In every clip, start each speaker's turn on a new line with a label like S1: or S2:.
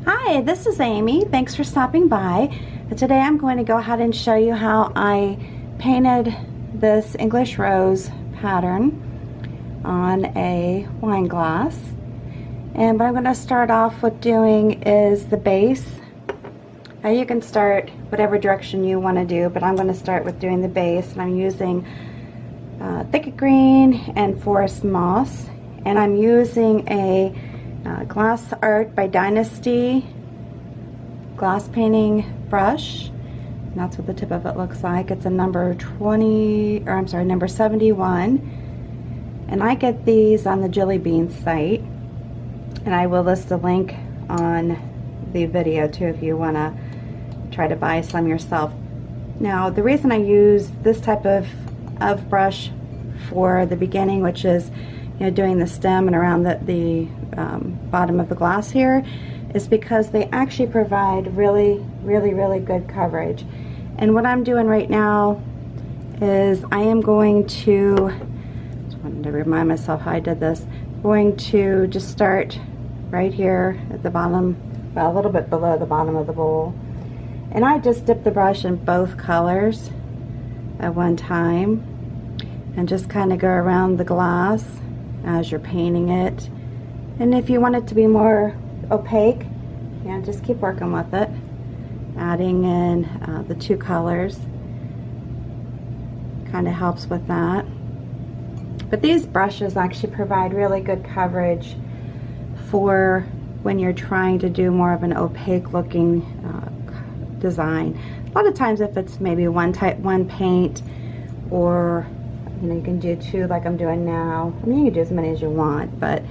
S1: Hi, this is Amy. Thanks for stopping by. Today I'm going to go ahead and show you how I painted this English rose pattern on a wine glass. And what I'm going to start off with doing is the base. Now you can start whatever direction you want to do, but I'm going to start with doing the base. And I'm using Thicket Green and Forest Moss. And I'm using a Glass Art by Dynasty glass painting brush. And that's what the tip of it looks like. It's a number 71. And I get these on the Jelly Bean site. And I will list a link on the video too if you want to try to buy some yourself. Now the reason I use this type of brush for the beginning, which is doing the stem and around the bottom of the glass here, is because they actually provide really good coverage. And what I'm doing right now is I am going to, just wanted to remind myself how I did this, going to just start right here at the bottom, well, a little bit below the bottom of the bowl. And I just dip the brush in both colors at one time and just kind of go around the glass as you're painting it. And if you want it to be more opaque, just keep working with it, adding in the two colors. Kind of helps with that. But these brushes actually provide really good coverage for when you're trying to do more of an opaque looking design. A lot of times if it's maybe one paint, or you can do two like I'm doing now. I mean, you can do as many as you want, but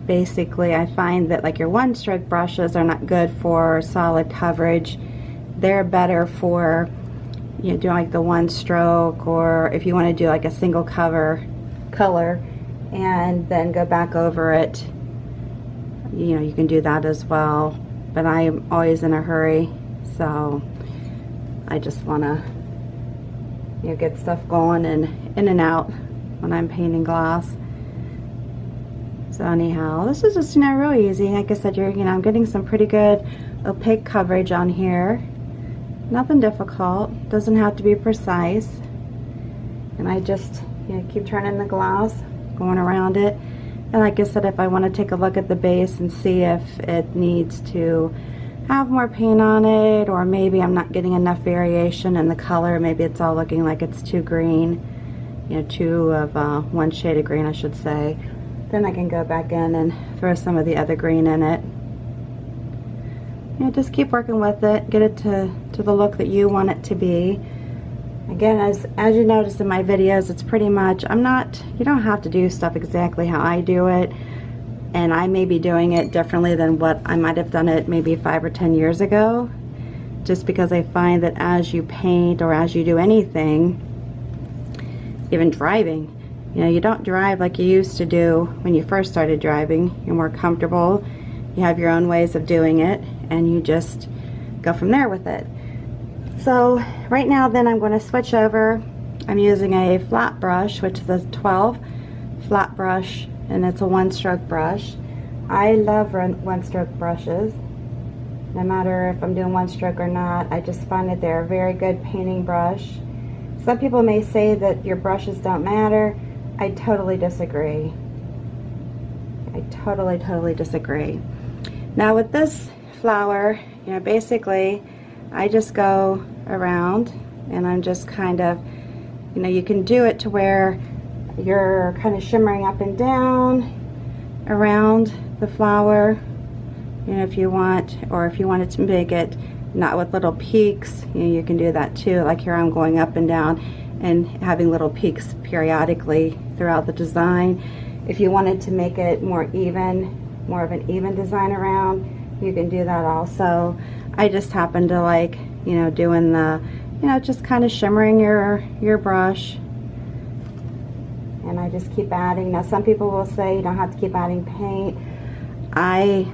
S1: basically I find that like your one stroke brushes are not good for solid coverage. They're better for doing like the one stroke, or if you want to do like a single color and then go back over it, you can do that as well. But I am always in a hurry, so I just want to get stuff going and in and out when I'm painting glass. So anyhow, this is just really easy. Like I said, I'm getting some pretty good opaque coverage on here. Nothing difficult. Doesn't have to be precise. And I just keep turning the glass, going around it. And like I said, if I want to take a look at the base and see if it needs to have more paint on it, or maybe I'm not getting enough variation in the color, maybe it's all looking like it's too green, too of one shade of green I should say, then I can go back in and throw some of the other green in it. Just keep working with it, get it to the look that you want it to be. Again, as you notice in my videos, it's pretty much, you don't have to do stuff exactly how I do it, and I may be doing it differently than what I might have done it maybe 5 or 10 years ago, just because I find that as you paint or as you do anything, even driving, you don't drive like you used to do when you first started driving. You're more comfortable, you have your own ways of doing it, and you just go from there with it. So right now then I'm going to switch over. I'm using a flat brush, which is a 12 flat brush, and it's a one stroke brush. I love one stroke brushes. No matter if I'm doing one stroke or not, I just find that they're a very good painting brush. Some people may say that your brushes don't matter. I totally disagree. I totally disagree. Now with this flower, basically I just go around and I'm just kind of, you can do it to where you're kind of shimmering up and down around the flower, if you want, or if you wanted to make it not with little peaks, you can do that too. Like here I'm going up and down and having little peaks periodically throughout the design. If you wanted to make it more of an even design around, you can do that also. I just happen to like, doing the, just kind of shimmering your brush. And I just keep adding. Now some people will say you don't have to keep adding paint. I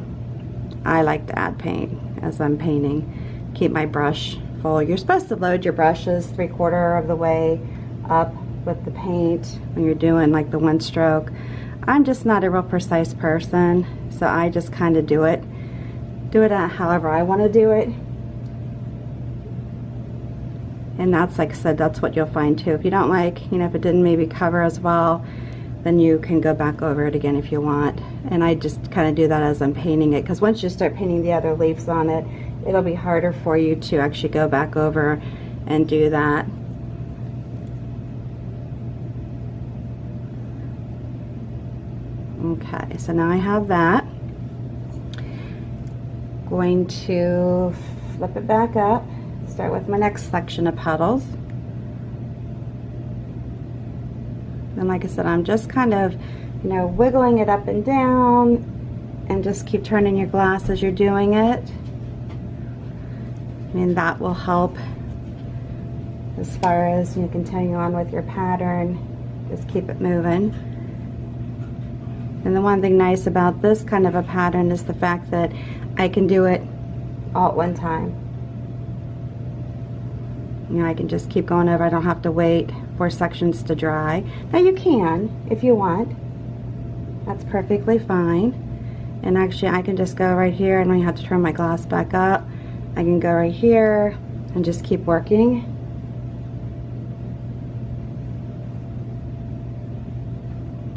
S1: like to add paint as I'm painting. Keep my brush full. You're supposed to load your brushes 3/4 of the way up with the paint when you're doing like the one stroke. I'm just not a real precise person, so I just kind of do it however I want to do it. And that's, like I said, that's what you'll find too. If you don't like, you know, if it didn't maybe cover as well, then you can go back over it again if you want. And I just kind of do that as I'm painting it, because once you start painting the other leaves on it, it'll be harder for you to actually go back over and do that. Okay, so now I have that. Going to flip it back up, start with my next section of petals. And like I said, I'm just kind of, you know, wiggling it up and down, and just keep turning your glass as you're doing it. I mean, that will help as far as you continue on with your pattern. Just keep it moving. And the one thing nice about this kind of a pattern is the fact that I can do it all at one time. You know, I can just keep going over. I don't have to wait for sections to dry. Now you can, if you want. That's perfectly fine. And actually I can just go right here. I don't even have to turn my glass back up. I can go right here and just keep working.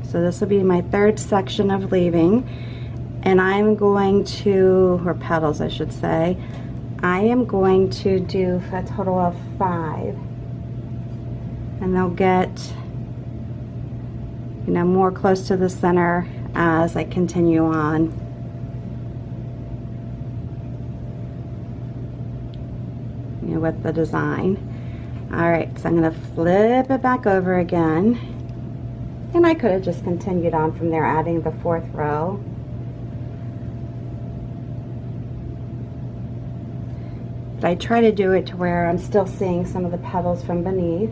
S1: So this will be my third section of leaving. And I'm going to, or petals I should say, I am going to do a total of 5. And they'll get, you know, more close to the center as I continue on. You know, with the design. Alright, so I'm going to flip it back over again. And I could have just continued on from there, adding the 4th row. But I try to do it to where I'm still seeing some of the petals from beneath.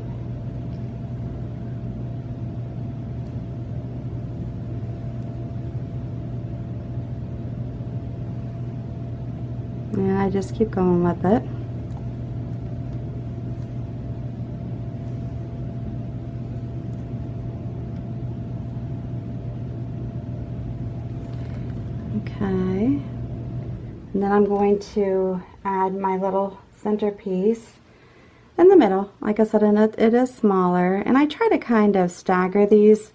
S1: And I just keep going with it. Okay, and then I'm going to add my little centerpiece in the middle. Like I said, and it is smaller, and I try to kind of stagger these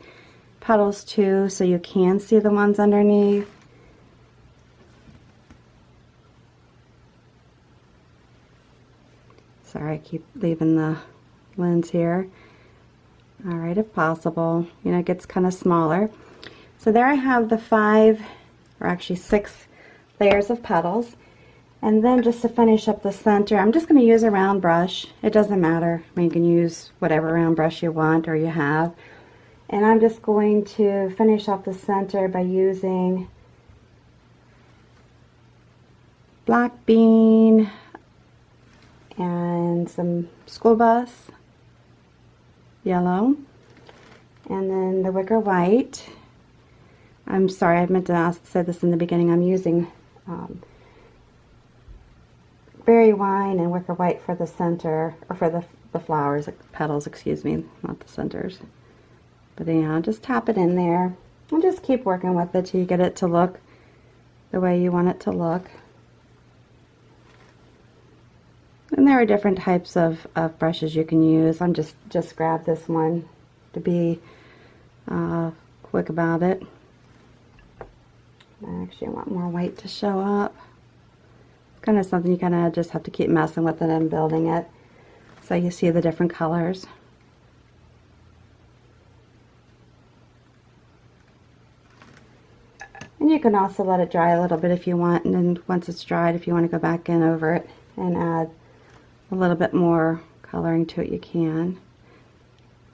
S1: petals too so you can see the ones underneath. Sorry, I keep leaving the lens here. Alright, if possible, you know, it gets kind of smaller. So there I have the 5, or actually 6 layers of petals. And then just to finish up the center, I'm just going to use a round brush. It doesn't matter. I mean, you can use whatever round brush you want or you have. And I'm just going to finish off the center by using black bean and some school bus yellow, and then the Wicker White. I'm sorry, I meant to say this in the beginning. I'm using berry wine and Wicker White for the center, or for the flowers, petals, excuse me, not the centers. But anyhow, just tap it in there and just keep working with it till you get it to look the way you want it to look. And there are different types of brushes you can use. I'm just grab this one to be quick about it. I actually want more white to show up. Kind of something you kind of just have to keep messing with it and building it so you see the different colors. And you can also let it dry a little bit if you want, and then once it's dried, if you want to go back in over it and add a little bit more coloring to it, you can.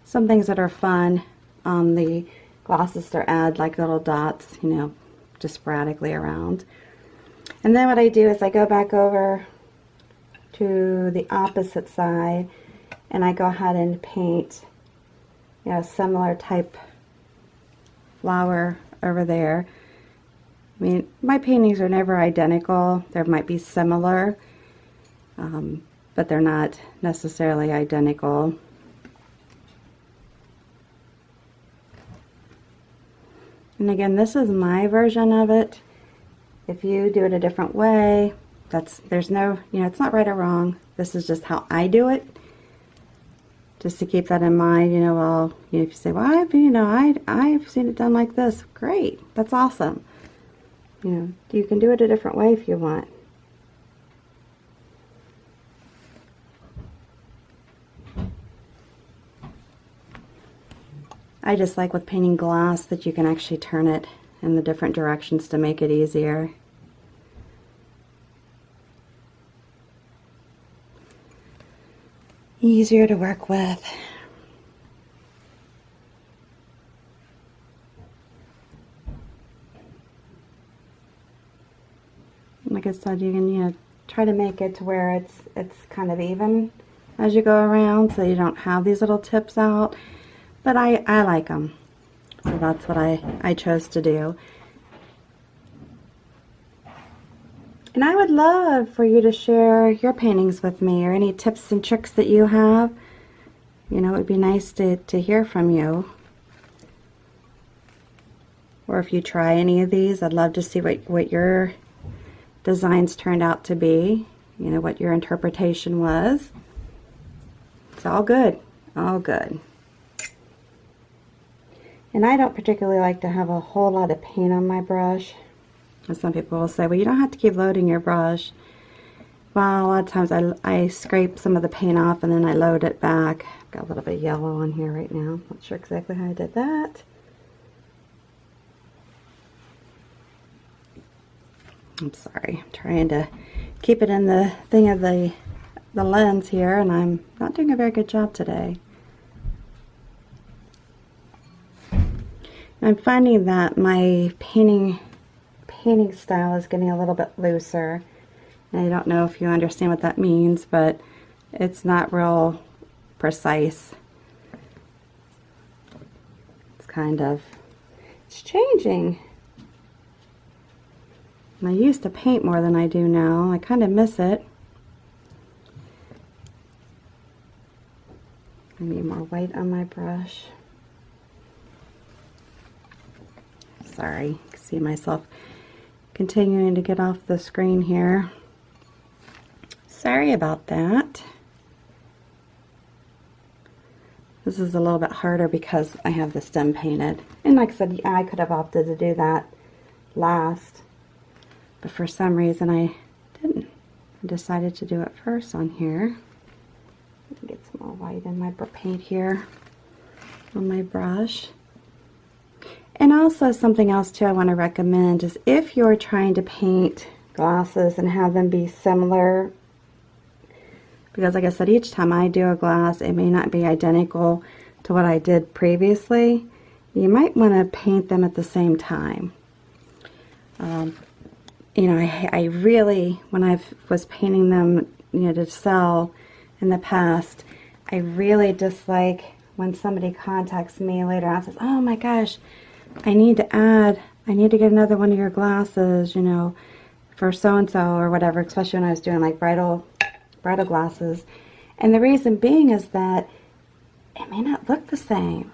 S1: Some things that are fun on the glosses to add, like little dots, you know, just sporadically around. And then what I do is I go back over to the opposite side and I go ahead and paint, you know, similar type flower over there. I mean, my paintings are never identical. There might be similar, but they're not necessarily identical. And again, this is my version of it. If you do it a different way, there's no, it's not right or wrong. This is just how I do it. Just to keep that in mind, well, if you say, well, I've seen it done like this. Great. That's awesome. You can do it a different way if you want. I just like with painting glass that you can actually turn it in the different directions to make it easier. Easier to work with. Like I said, you can try to make it to where it's kind of even as you go around, so you don't have these little tips out. But I like them, so that's what I chose to do. And I would love for you to share your paintings with me, or any tips and tricks that you have. It would be nice to hear from you. Or if you try any of these, I'd love to see what your designs turned out to be. What your interpretation was. It's all good. All good. And I don't particularly like to have a whole lot of paint on my brush. And some people will say, well, you don't have to keep loading your brush. Well, a lot of times I scrape some of the paint off and then I load it back. Got a little bit of yellow on here right now. Not sure exactly how I did that. I'm sorry. I'm trying to keep it in the thing of the lens here, and I'm not doing a very good job today. I'm finding that my painting style is getting a little bit looser. And I don't know if you understand what that means, but it's not real precise. It's changing. And I used to paint more than I do now. I kind of miss it. I need more white on my brush. Sorry, you can see myself continuing to get off the screen here. Sorry about that. This is a little bit harder because I have the stem painted. And like I said, I could have opted to do that last. But for some reason I didn't. I decided to do it first on here. Let me get some more white in my paint here on my brush. And also something else too I want to recommend is if you're trying to paint glasses and have them be similar, because like I said, each time I do a glass it may not be identical to what I did previously, you might want to paint them at the same time. I really, when I was painting them to sell in the past, I really dislike when somebody contacts me later on and says, oh my gosh, I need to get another one of your glasses, for so-and-so or whatever, especially when I was doing like bridal glasses. And the reason being is that it may not look the same.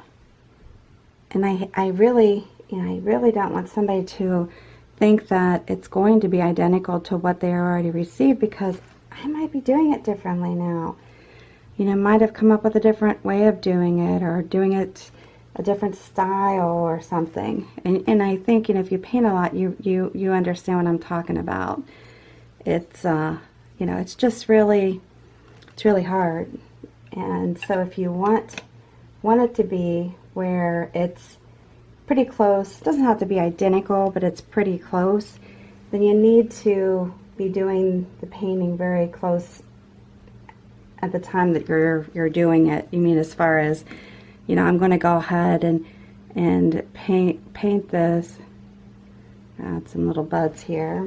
S1: And I really don't want somebody to think that it's going to be identical to what they already received, because I might be doing it differently now. Might have come up with a different way of doing it, or doing it a different style or something. And I think, if you paint a lot, you understand what I'm talking about. It's, it's just really, it's really hard. And so if you want it to be where it's pretty close, it doesn't have to be identical, but it's pretty close, then you need to be doing the painting very close at the time that you're doing it. You mean as far as, I'm going to go ahead and paint this. Add some little buds here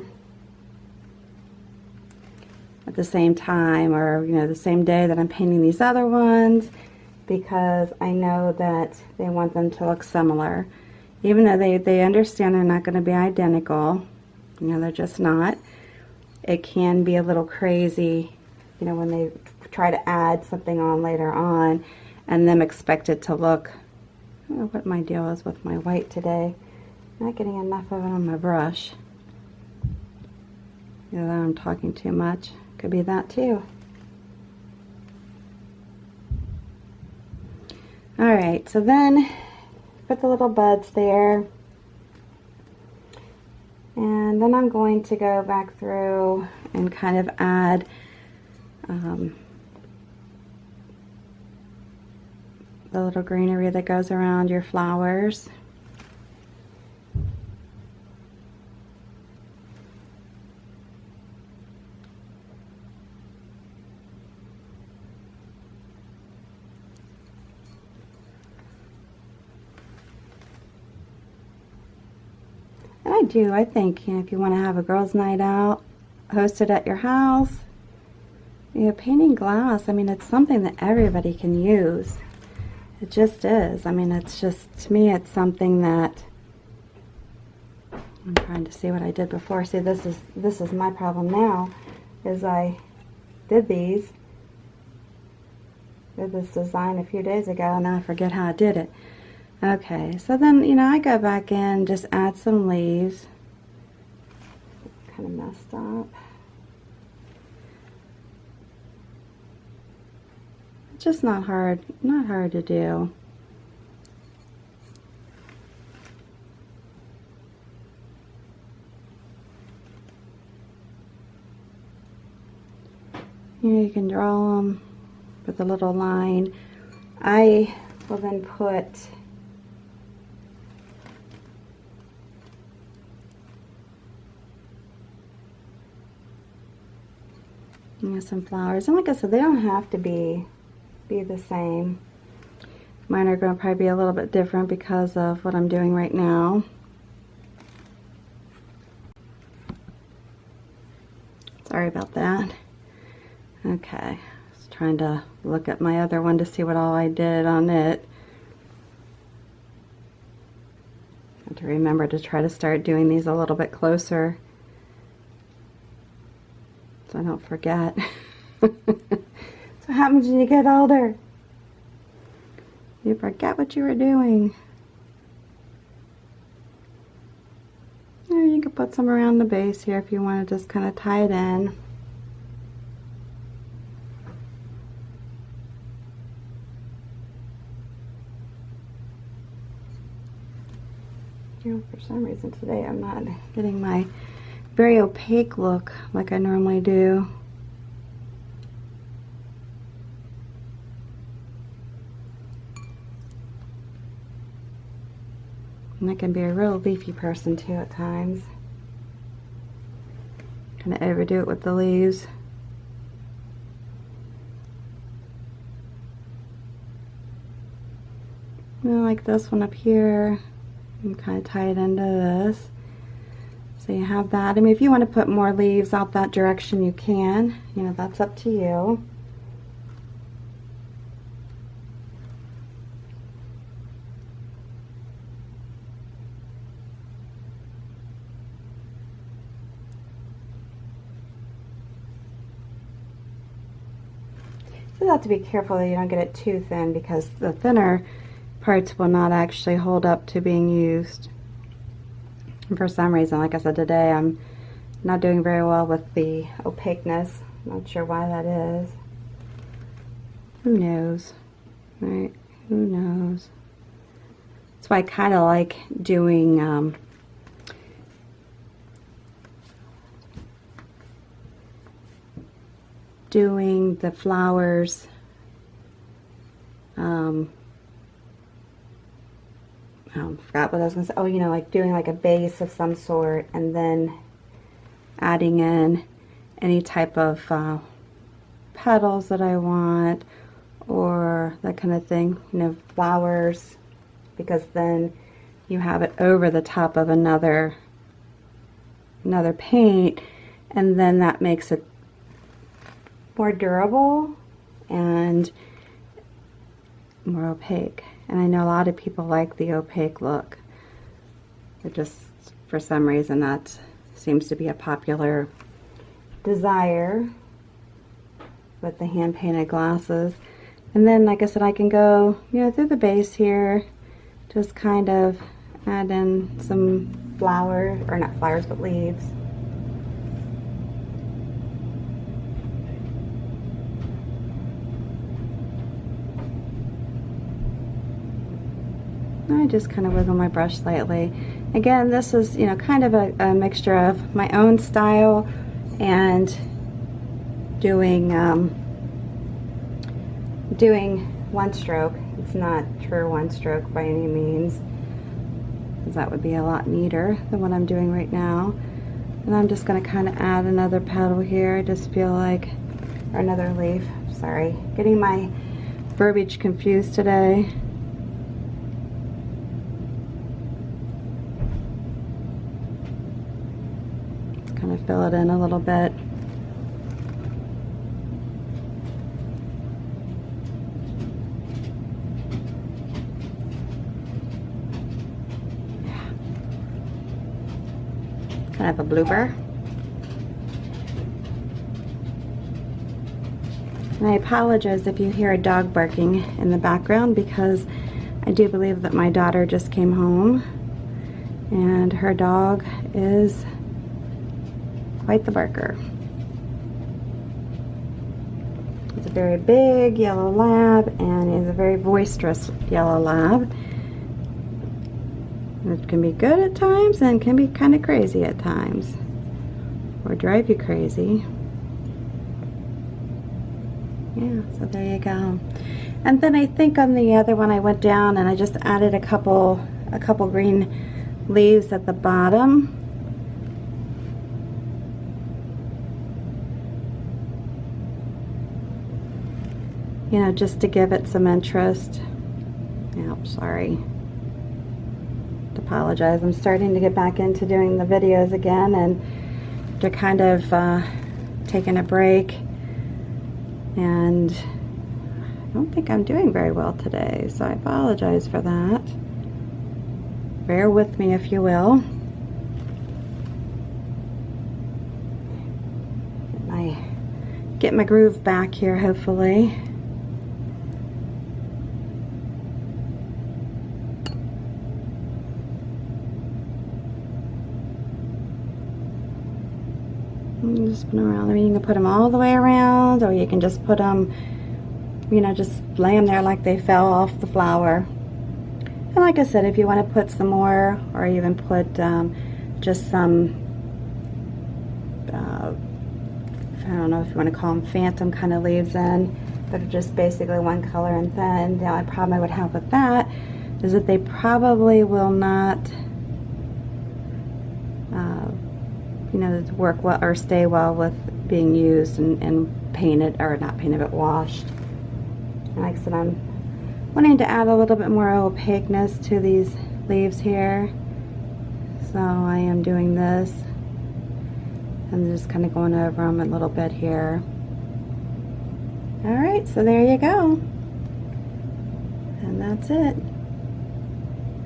S1: at the same time, or the same day that I'm painting these other ones, because I know that they want them to look similar, even though they understand they're not going to be identical. They're just not. It can be a little crazy, when they try to add something on later on and them expect it to look, I don't know what my deal is with my white today. Not getting enough of it on my brush. Either that or I'm talking too much. Could be that too. Alright, so then put the little buds there. And then I'm going to go back through and kind of add the little greenery that goes around your flowers. I think, you know, if you want to have a girls' night out, host it at your house. You know, painting glass, I mean, it's something that everybody can use. It just is. I mean, it's just, to me, it's something that, I'm trying to see what I did before. See, this is my problem now, is I did this design a few days ago, and then I forget how I did it. Okay, so then, you know, I go back in, just add some leaves. Kind of messed up. It's just not hard to do. You can draw them with a little line. I will then put some flowers, and like I said, they don't have to be the same. Mine are going to probably be a little bit different because of what I'm doing right now. Sorry about that. Okay, just trying to look at my other one to see what all I did on it. I have to remember to try to start doing these a little bit closer, so I don't forget. That's what happens when you get older. You forget what you were doing. Or you can put some around the base here if you want to just kind of tie it in. You know, for some reason today I'm not getting my very opaque look like I normally do. And I can be a real leafy person too at times. Kind of overdo it with the leaves. And like this one up here, and kind of tie it into this. So you have that. I mean, if you want to put more leaves out that direction, you can. You know, that's up to you. So you have to be careful that you don't get it too thin, because the thinner parts will not actually hold up to being used. And for some reason, like I said, today I'm not doing very well with the opaqueness. Not sure why that is. Who knows? Right? Who knows? That's why I kind of like doing the flowers I forgot what I was going to say. Oh, you know, like doing like a base of some sort and then adding in any type of petals that I want or that kind of thing, you know, flowers, because then you have it over the top of another paint, and then that makes it more durable and more opaque. And I know a lot of people like the opaque look. It just, for some reason, that seems to be a popular desire with the hand-painted glasses. And then, like I said, I can go, you know, through the base here, just kind of Add in some flowers, or not flowers, but leaves. I just kind of wiggle my brush slightly. Again, this is, you know, kind of a mixture of my own style and doing doing one stroke. It's not true one stroke by any means, because that would be a lot neater than what I'm doing right now. And I'm just going to kind of add another petal here. I just feel like, or another leaf. Sorry, getting my verbiage confused today. Kind of fill it in a little bit. Kind of a blooper. And I apologize if you hear a dog barking in the background, because I do believe that my daughter just came home and her dog is quite the barker. He's a very big yellow lab, and he's a very boisterous yellow lab. It can be good at times and can be kind of crazy at times, or drive you crazy. Yeah, so there you go. And then I think on the other one I went down and I just added a couple green leaves at the bottom. You know, just to give it some interest. Yeah, sorry. Apologize. I'm starting to get back into doing the videos again, and they're kind of taking a break, and I don't think I'm doing very well today, so I apologize for that. Bear with me if you will. Get my groove back here, hopefully. Just put them around. I mean, you can put them all the way around, or you can just put them, you know, just lay them there like they fell off the flower. And like I said, if you want to put some more, or even put just some, I don't know if you want to call them phantom kind of leaves in, but just basically one color and thin. The only problem I would have with that is that they probably will not you know, work well or stay well with being used and painted, or not painted, but washed. And like I said, I'm wanting to add a little bit more opaqueness to these leaves here, so I am doing this and just kind of going over them a little bit here. All right, so there you go, and that's it.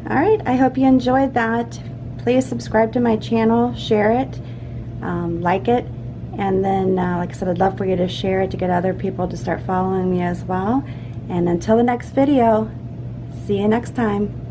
S1: All right, I hope you enjoyed that. Please subscribe to my channel, share it, like it, and then like I said, I'd love for you to share it to get other people to start following me as well. And until the next video, see you next time.